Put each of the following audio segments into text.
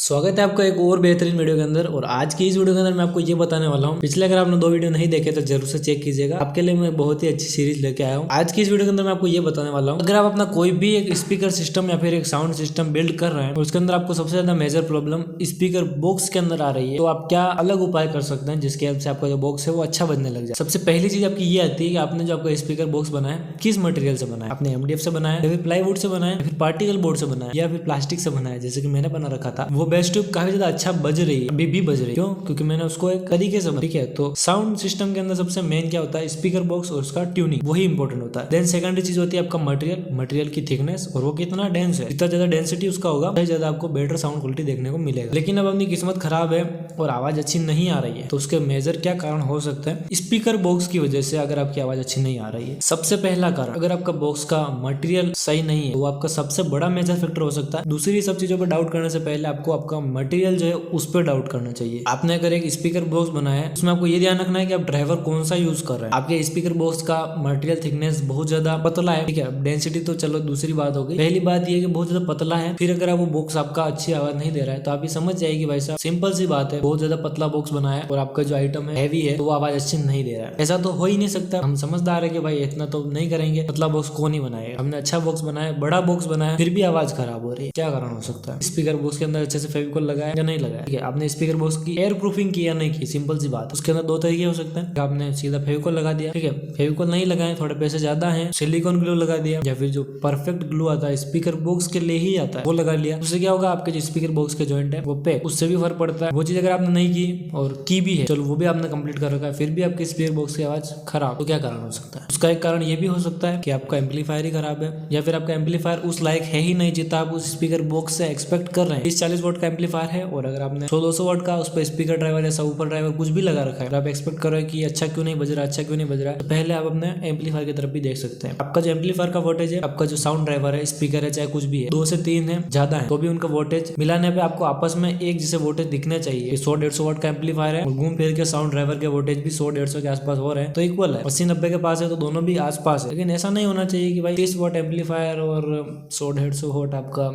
स्वागत है आपका एक और बेहतरीन वीडियो के अंदर। और आज की इस वीडियो के अंदर मैं आपको ये बताने वाला हूँ, पिछले अगर आपने 2 वीडियो नहीं देखे तो जरूर से चेक कीजिएगा। आपके लिए मैं बहुत ही अच्छी सीरीज लेके आया हूँ। आज की इस वीडियो के अंदर मैं आपको ये बताने वाला हूँ, अगर आप अपना कोई भी एक स्पीकर सिस्टम या फिर एक साउंड सिस्टम बिल्ड कर रहे हैं और उसके अंदर आपको सबसे ज्यादा मेजर प्रॉब्लम स्पीकर बॉक्स के अंदर आ रही है, तो आप क्या अलग उपाय कर सकते हैं जिसकी हेल्प से आपका जो बॉक्स है वो अच्छा बजने लग जाए। सबसे पहली चीज आपकी ये आती है कि आपने जो आपका स्पीकर बॉक्स बनाया किस मटेरियल से बनाया, आपने MDF से बनाया या फिर प्लाईवुड से बनाया या फिर पार्टिकल बोर्ड से बनाया या फिर प्लास्टिक से बनाया, जैसे कि मैंने बना रखा था। वो बेस ट्यूब काफी ज्यादा अच्छा बज रही है, अभी भी बज रही है। क्यों? क्योंकि मैंने उसको एक तरीके से, ठीक है। तो साउंड सिस्टम के अंदर सबसे मेन क्या होता है, स्पीकर बॉक्स और उसका ट्यूनिंग, वही इंपॉर्टेंट होता है। देन सेकंडरी चीज होती है आपका मटेरियल की थिकनेस और वो कितना डेंस है। जितना ज्यादा डेंसिटी उसका होगा उतना ज्यादा आपको बेटर साउंड क्वालिटी देखने को मिलेगा। लेकिन अब अपनी किस्मत खराब है और आवाज अच्छी नहीं आ रही है, तो उसके मेजर क्या कारण हो सकता है स्पीकर बॉक्स की वजह से अगर आपकी आवाज अच्छी नहीं आ रही है। सबसे पहला कारण, अगर आपका बॉक्स का मटेरियल सही नहीं है, वो आपका सबसे बड़ा मेजर फैक्टर हो सकता है। दूसरी सब चीजों पर डाउट करने से पहले आपको आपका मटेरियल जो है उस पर डाउट करना चाहिए। आपने अगर एक स्पीकर बॉक्स बनाया है, उसमें आपको ये ध्यान रखना है कि आप ड्राइवर कौन सा यूज कर रहे हैं। आपके स्पीकर बॉक्स का मटेरियल थिकनेस बहुत ज्यादा पतला है, ठीक है। डेंसिटी तो चलो दूसरी बात हो गई, पहली बात ये कि बहुत ज्यादा पतला है। फिर अगर आप वो बॉक्स आपका अच्छी आवाज नहीं दे रहा है तो आप ये समझ जाइए कि भाई साहब सिंपल सी बात है, बहुत ज्यादा पतला बॉक्स बनाया है और आपका जो आइटम है हैवी है तो वो आवाज अच्छी नहीं दे रहा है। ऐसा तो हो ही नहीं सकता। हम समझदार है कि भाई इतना तो नहीं करेंगे, पतला बॉक्स कौन ही बनाएगा। हमने अच्छा बॉक्स बनाया, बड़ा बॉक्स बनाया, फिर भी आवाज खराब हो रही है, क्या कारण हो सकता है? स्पीकर बॉक्स के अंदर अच्छे से फेविकोल लगाया या नहीं लगाया, ठीक है। आपने स्पीकर बॉक्स की एयर प्रूफिंग की या नहीं की, सिंपल सी बात। उसके अंदर 2 तरीके हो सकते हैं, आपने सीधा फेविकोल लगा दिया, ठीक है। फेविकोल नहीं लगाए, थोड़े पैसे ज्यादा हैं, सिलिकॉन ग्लू लगा दिया, या फिर जो परफेक्ट ग्लू आता है स्पीकर बॉक्स के लिए ही आता है वो लगा लिया। उससे क्या होगा, आपके जो स्पीकर बॉक्स के जॉइंट है वो पे, उससे भी फर्क पड़ता है। वो चीज अगर आपने नहीं की और की भी है, चलो वो भी आपने कंप्लीट कर रखा है, फिर भी आपके स्पीकर बॉक्स की आवाज खराब, तो क्या कारण हो सकता है? उसका एक कारण ये भी हो सकता है कि आपका एम्पलीफायर ही खराब है, या फिर आपका एम्पलीफायर उस लायक है ही नहीं जितना आप उस स्पीकर बॉक्स से एक्सपेक्ट कर रहे हैं। 30-40 वोट का एम्पलीफायर है और अगर आपने 100-200 वोट का उस पर स्पीकर ड्राइवर या सबवूफर ड्राइवर कुछ भी लगा रखा है, आप एक्सपेक्ट कर रहे हैं कि अच्छा क्यों नहीं बज रहा, अच्छा क्यों नहीं बज रहा है, तो पहले आप अपने एम्पलीफायर की तरफ भी देख सकते हैं। आपका जो एम्पलीफायर का वोल्टेज है, आपका जो साउंड ड्राइवर है, स्पीकर है, चाहे कुछ भी है, 2 से 3 है, ज्यादा है, तो भी उनका वोल्टेज मिलाने पे आपको आपस में एक जैसे वोल्टेज दिखने चाहिए। 100-150 वोट का एम्पलीफायर है और घूम फिर के साउंड ड्राइवर के वोल्टेज भी 100-150 के आसपास हो रहे हैं, तो इक्वल है। 80-90 के पास है तो दोनों भी आसपास है। लेकिन ऐसा नहीं होना चाहिए कि भाई 30 वोट एम्पलीफायर और 100-150 वोट आपका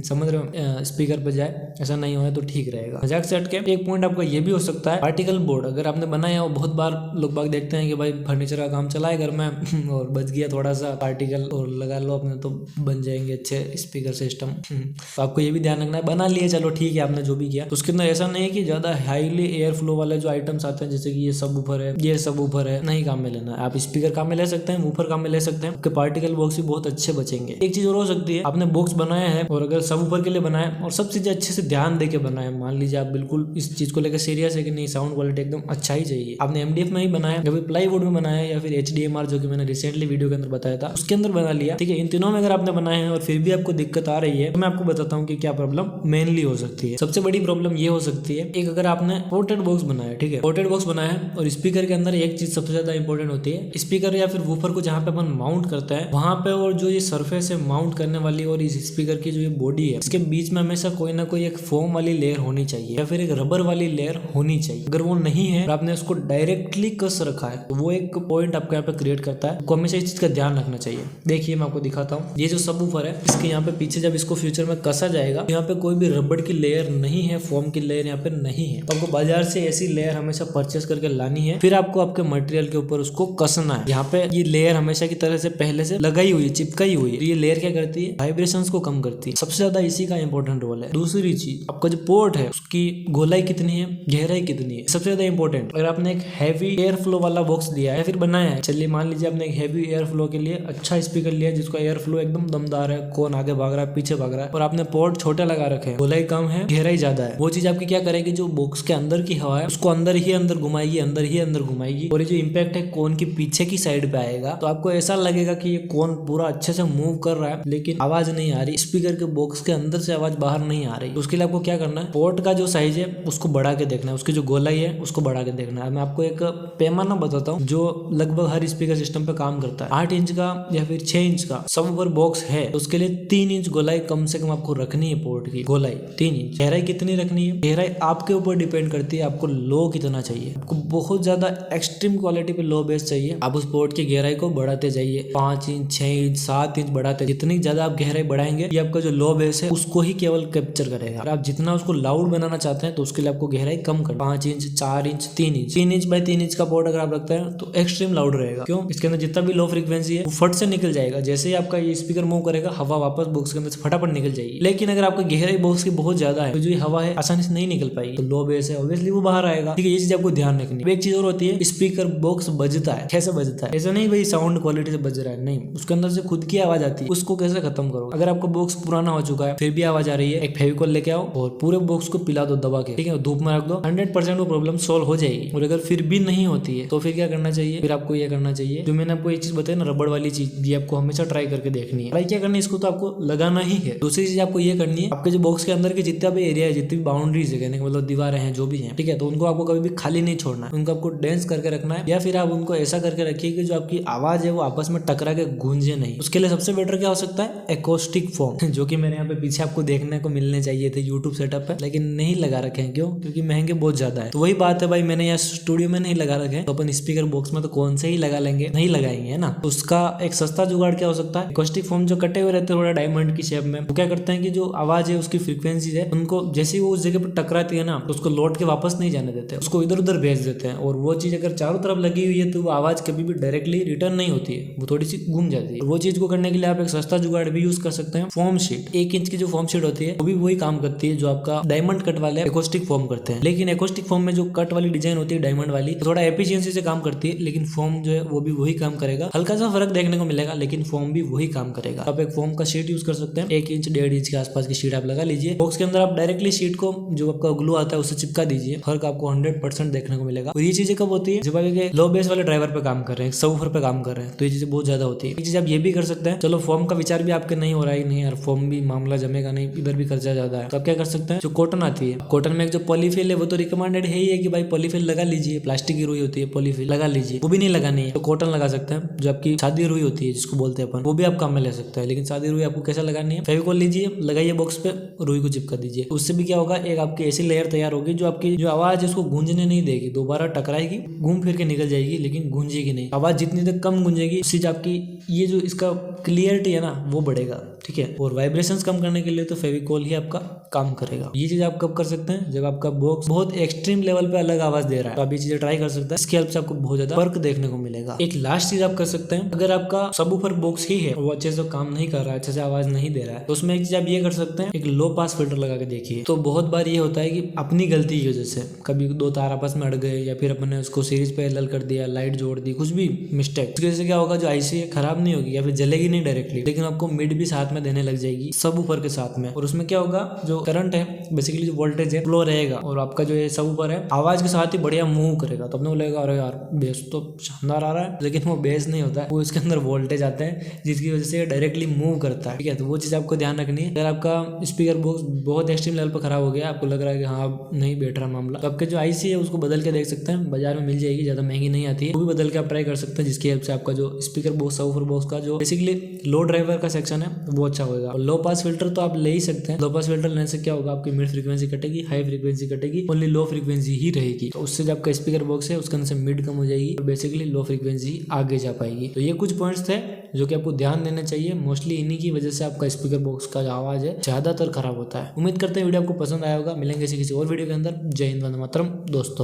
समझ रहे हो स्पीकर पे जाए, ऐसा नहीं हो तो ठीक रहेगा। मजाक से हटके एक पॉइंट आपका ये भी हो सकता है, पार्टिकल बोर्ड अगर आपने बनाया हो, बहुत बार लोग बाग देखते हैं कि भाई फर्नीचर का काम चला है घर में और बच गया थोड़ा सा पार्टिकल और लगा लो अपने, तो बन जाएंगे अच्छे स्पीकर सिस्टम। तो आपको ये भी ध्यान रखना है, बना लिए चलो ठीक है, आपने जो भी किया उसके अंदर ऐसा नहीं है कि ज्यादा हाईली एयर फ्लो वाले जो आइटम्स आते हैं, जैसे कि ये सबवूफर है, ये सबवूफर है, नहीं काम में लेना है। आप स्पीकर काम में ले सकते हैं, वूफर काम में ले सकते हैं, आपके पार्टिकल बॉक्स भी बहुत अच्छे बचेंगे। एक चीज और हो सकती है, आपने बॉक्स बनाया है और अगर सबवूफर के लिए बनाया और सब चीजें अच्छे से ध्यान देके बनाया, मान लीजिए आप बिल्कुल इस चीज को लेकर सीरियस है कि नहीं साउंड क्वालिटी एकदम अच्छा ही चाहिए, आपने MDF में ही बनाया या फिर प्लाईवुड में बनाया या फिर HDMR जो कि मैंने रिसेंटली वीडियो के अंदर बताया था उसके अंदर बना लिया, ठीक है। इन तीनों में अगर आपने बनाए हैं और फिर भी आपको दिक्कत आ रही है, तो मैं आपको बताता हूँ कि क्या प्रॉब्लम मेनली हो सकती है। सबसे बड़ी प्रॉब्लम ये हो सकती है, एक अगर आपने पोर्टेड बॉक्स बनाया, ठीक है, पोर्टेड बॉक्स बनाया है और स्पीकर के अंदर एक चीज सबसे ज्यादा इंपॉर्टेंट होती है, स्पीकर या फिर वूफर को जहाँ पे अपन माउंट करते हैं वहां पे, और जो ये सरफेस है माउंट करने वाली और इस स्पीकर की जो ये बॉडी है, इसके बीच में हमेशा कोई ना कोई एक फोम वाली लेयर होनी चाहिए या फिर एक रबर वाली लेयर होनी चाहिए। अगर वो नहीं है और आपने उसको डायरेक्टली कस रखा है तो वो एक पॉइंट आपके यहाँ पे क्रिएट करता है। आपको हमेशा इस चीज का ध्यान रखना चाहिए। देखिए मैं आपको दिखाता हूँ, ये जो सबवूफर है इसके यहाँ पे पीछे जब इसको फ्यूचर में कसा जाएगा, यहाँ पे कोई भी रबड़ की लेयर नहीं है, फोम की लेयर यहाँ पे नहीं है। तो आपको बाजार से ऐसी लेयर हमेशा परचेस करके लानी है, फिर आपको आपके मटेरियल के ऊपर उसको कसना है। यहाँ पे ये लेयर हमेशा की तरह से पहले से लगाई हुई है, चिपकाई हुई है। तो ये लेयर क्या करती है, वाइब्रेशंस को कम करती है। सबसे ज्यादा इसी का इंपॉर्टेंट रोल है। दूसरी चीज, आपका जो पोर्ट है उसकी गोलाई कितनी है, गहराई कितनी है, सबसे ज्यादा इंपॉर्टेंट। अगर आपने एक हैवी एयर फ्लो वाला बॉक्स दिया है फिर बनाया है, चलिए मान लीजिए आपने एक हैवी एयर फ्लो के लिए अच्छा स्पीकर लिया जिसका एयर फ्लो एकदम दमदार है, कौन आगे भाग रहा है पीछे भाग रहा है, और आपने पोर्ट छोटे लगा रखे हैं, गोलाई कम है गहराई ज्यादा है, वो चीज आपकी क्या करेगी, जो बॉक्स के अंदर की हवा है उसको अंदर ही अंदर घुमाएगी, अंदर ही अंदर घुमाएगी, और ये जो इम्पैक्ट है कोन की पीछे की साइड पे आएगा। तो आपको ऐसा लगेगा कि ये कोन पूरा अच्छे से मूव कर रहा है लेकिन आवाज नहीं आ रही, स्पीकर के बॉक्स के अंदर से आवाज बाहर नहीं आ रही। तो उसके लिए आपको क्या करना है, पोर्ट का जो साइज है उसको बढ़ा के देखना है, उसकी जो गोलाई है उसको बढ़ा के देखना है। मैं आपको एक पैमाना बताता हूँ जो लगभग हर स्पीकर सिस्टम पे काम करता है। 8 इंच का या फिर 6 इंच का सबवूफर बॉक्स है तो उसके लिए 3 इंच गोलाई कम से कम आपको रखनी है। पोर्ट की गोलाई 3 इंच। गहराई कितनी रखनी है, गहराई आपके ऊपर डिपेंड करती है, आपको लो कितना चाहिए। आपको बहुत ज्यादा एक्सट्रीम क्वालिटी पे लो बेस चाहिए, आप उस पोर्ट की गहराई को बढ़ाते जाइए, 5 इंच 6 इंच 7 इंच बढ़ाते। जितनी ज्यादा आप गहराई बढ़ाएंगे ये आपका जो लो बेस है उसको ही केवल कैप्चर करेगा, रहेगा। आप जितना उसको लाउड बनाना चाहते हैं तो उसके लिए आपको गहराई कम कर 5 inch, 4 inch, 3 inch, 3 inch by 3 inch का पोर्ट अगर आप रखते हैं तो एक्सट्रीम लाउड रहेगा। क्यों? इसके अंदर जितना भी लो फ्रीक्वेंसी है वो फट से निकल जाएगा। जैसे ही आपका ये स्पीकर मूव करेगा हवा वापस बॉक्स के अंदर से फटाफट निकल जाएगी। लेकिन अगर आपका गहराई बॉक्स की बहुत ज्यादा है तो जो हवा है आसानी से नहीं निकल पाएगी, तो लो बेस है ऑब्वियसली वो बाहर आएगा। ठीक है, ये चीज आपको ध्यान रखनी है। एक चीज और होती है, स्पीकर बॉक्स बजता है। कैसे बजता है? ऐसा नहीं भाई साउंड क्वालिटी से बज रहा है, नहीं, उसके अंदर से खुद की आवाज आती है। उसको कैसे खत्म करो? अगर आपका बॉक्स पुराना हो चुका है फिर भी आवाज आ रही है, एक फेविकॉल लेके आओ और पूरे बॉक्स को पिला दो दबा के, ठीक है, धूप में रख दो, 100% वो प्रॉब्लम सॉल्व हो जाएगी। और अगर फिर भी नहीं होती है तो फिर क्या करना चाहिए? फिर आपको ये करना चाहिए जो मैंने आपको एक चीज बताई ना, रबड़ वाली चीज, ये आपको हमेशा ट्राई करके देखनी है। ट्राई क्या करनी है? इसको तो आपको लगाना ही है। दूसरी चीज आपको ये करनी है, आपके जो बॉक्स के अंदर के जितना भी एरिया है, जितनी भी बाउंड्रीज है, कहने का मतलब दीवारें हैं जो भी है, ठीक है, तो उनको आपको कभी भी खाली नहीं छोड़ना है, उनको आपको डेंस करके रखना है। या फिर आप उनको ऐसा करके रखिए कि जो आपकी आवाज है वो आपस में टकरा के गूंजे नहीं। उसके लिए सबसे बेटर क्या हो सकता है? एक्रोस्टिक फोम, जो कि मेरे यहाँ पे पीछे आपको देखने को मिलने चाहिए थे यूट्यूब सेटअप पे, लेकिन नहीं लगा रखे हैं। क्यों? क्योंकि महंगे बहुत ज्यादा है। तो वही बात है भाई, मैंने यहाँ स्टूडियो में नहीं लगा रखे हैं, तो अपन स्पीकर बॉक्स में तो कौन से ही लगा लेंगे, नहीं लगाएंगे, है ना। तो उसका एक सस्ता जुगाड़ क्या हो सकता है? एक्रोस्टिक फोम जो कटे हुए रहते हैं थोड़ा डायमंड की शेप में, वो क्या करते हैं कि जो आवाज है उसकी फ्रीक्वेंसी है उनको जैसे ही वो उस जगह पर टकराती है ना तो उसको लौट के वापस नहीं जाने देते, उसको इधर उधर भेज देते हैं। और वो चीज अगर चारों तरफ लगी हुई है तो वो आवाज कभी भी डायरेक्टली रिटर्न नहीं होती है, वो थोड़ी सी घूम जाती है। वो चीज को करने के लिए आप एक सस्ता जुगाड़ भी यूज कर सकते हैं, फोम शीट। 1 इंच की जो फोम शीट होती है वो भी वही काम करती है जो आपका डायमंड कट वाले एक्रोस्टिक फोम करते हैं। लेकिन एक्रोस्टिक फोम में जो कट वाली डिजाइन होती है डायमंड वाली, थोड़ा एफिशिएंसी से काम करती है, लेकिन फोम जो है वो भी वही काम करेगा। हल्का सा फर्क देखने को मिलेगा लेकिन फोम भी वही काम करेगा। आप एक फोम का शीट यूज कर सकते हैं, 1 इंच 1.5 इंच के आसपास की शीट आप लगा लीजिए। बॉक्स के अंदर आप डायरेक्टली शीट को जो आपका ग्लू आता है उससे चिपका दीजिए, फर्क आपको 100% देखने को मिलेगा। और ये चीजें कब होती है? जब आप लो बेस वाले ड्राइवर पे काम कर रहे हैं, सबवूफर पे काम कर रहे हैं, तो ये चीजें बहुत ज्यादा होती है। ये चीज आप ये भी कर सकते हैं। चलो फोम का विचार भी आपके नहीं हो रहा है, नहीं यार फोम भी मामला जमेगा नहीं, इधर भी खर्चा ज्यादा है, तो आप क्या कर सकते हैं? जो कॉटन आती है, कॉटन में एक जो पॉलीफिल है वो तो रिकमेंडेड है ही है कि भाई पॉलीफिल लगा लीजिए, प्लास्टिक की रुई होती है पॉलीफिल लगा लीजिए। वो भी नहीं लगानी है तो कॉटन लगा सकते हैं, जो आपकी सादी रुई होती है जिसको बोलते हैं अपन, वो भी आप काम में ले सकते हैं। लेकिन सादी रुई आपको कैसा लगानी है? फेविकॉल लीजिए, लगाइए बॉक्स पे, रुई को चिपका दीजिए। उससे भी क्या होगा? एक आपकी ऐसी लेयर तैयार होगी जो आपकी जो आवाज है उसको गूंजने नहीं देगी, दोबारा टकराएगी, घूम फिर के निकल जाएगी, लेकिन गूंजेगी नहीं। आवाज जितनी तक कम गूंजेगी उससे आपकी ये जो इसका क्लियरिटी है ना वो बढ़ेगा, ठीक है। और वाइब्रेशंस कम करने के लिए तो फेविकॉल ही आपका काम करेगा। ये चीज आप कब कर सकते हैं? जब आपका बॉक्स बहुत एक्सट्रीम लेवल पे अलग आवाज दे रहा है, तो आप ये चीजें ट्राई कर सकते हैं। इसकी हेल्प से आपको बहुत ज्यादा फर्क देखने को मिलेगा। एक लास्ट चीज आप कर सकते हैं, अगर आपका सबवूफर बॉक्स ही है वो अच्छे से काम नहीं कर रहा है, अच्छे से आवाज नहीं दे रहा है, तो उसमें एक चीज आप ये कर सकते हैं, एक लो पास फिल्टर लगा के देखिए। तो बहुत बार ये होता है कि अपनी गलती की वजह से कभी 2 तार आपस में अड़ गए, या फिर अपने उसको सीरीज पे एल कर दिया, लाइट जोड़ दी, कुछ भी मिस्टेक, उसकी वजह से क्या होगा? जो आईसी खराब नहीं होगी या फिर जलेगी नहीं डायरेक्टली, लेकिन आपको मिड भी साथ में देने लग जाएगी सबवूफर के साथ में। और उसमें क्या होगा? जो करंट है, बेसिकली जो वोल्टेज है, फ्लो रहेगा, और आपका जो ये सबवूफर है आवाज के साथ ही बढ़िया मूव करेगा। तो अपने को लगेगा अरे यार बेस तो शानदार आ रहा है, लेकिन वो बेस नहीं होता है, वो इसके अंदर वोल्टेज आते हैं जिसकी वजह से डायरेक्टली मूव करता है, ठीक है। तो वो चीज आपको ध्यान रखनी है। अगर आपका स्पीकर बॉक्स बहुत एक्सट्रीम लेवल पर खराब हो गया, आपको लग रहा है कि हाँ नहीं बैठ रहा मामला, तो आपके जो आईसी है उसको बदल के देख सकते हैं, बाजार में मिल जाएगी, ज्यादा महंगी नहीं आती है, वो भी बदल के आप ट्राई कर सकते हैं, जिसकी हेल्प से आपका जो स्पीकर बॉक्स सबवूफर बॉक्स का जो बेसिकली लो ड्राइवर का सेक्शन है वो अच्छा होगा। और लो पास फिल्टर तो आप ले ही सकते हैं। लो पास फिल्टर लेने से क्या होगा? आपकी मिड फ्रीक्वेंसी कटेगी, हाई फ्रीक्वेंसी कटेगी, ओनली लो फ्रीक्वेंसी ही रहेगी। तो उससे जो आपका स्पीकर बॉक्स है उसके अंदर से मिड कम हो जाएगी और बेसिकली लो फ्रीक्वेंसी आगे जा पाएगी। तो ये कुछ पॉइंट्स थे जो कि आपको ध्यान देने चाहिए। मोस्टली इन्हीं की वजह से आपका स्पीकर बॉक्स का जो आवाज है ज्यादातर खराब होता है। उम्मीद करते हैं वीडियो आपको पसंद आया होगा। मिलेंगे किसी और वीडियो के अंदर। जय हिंद, वंदे मातरम दोस्तों।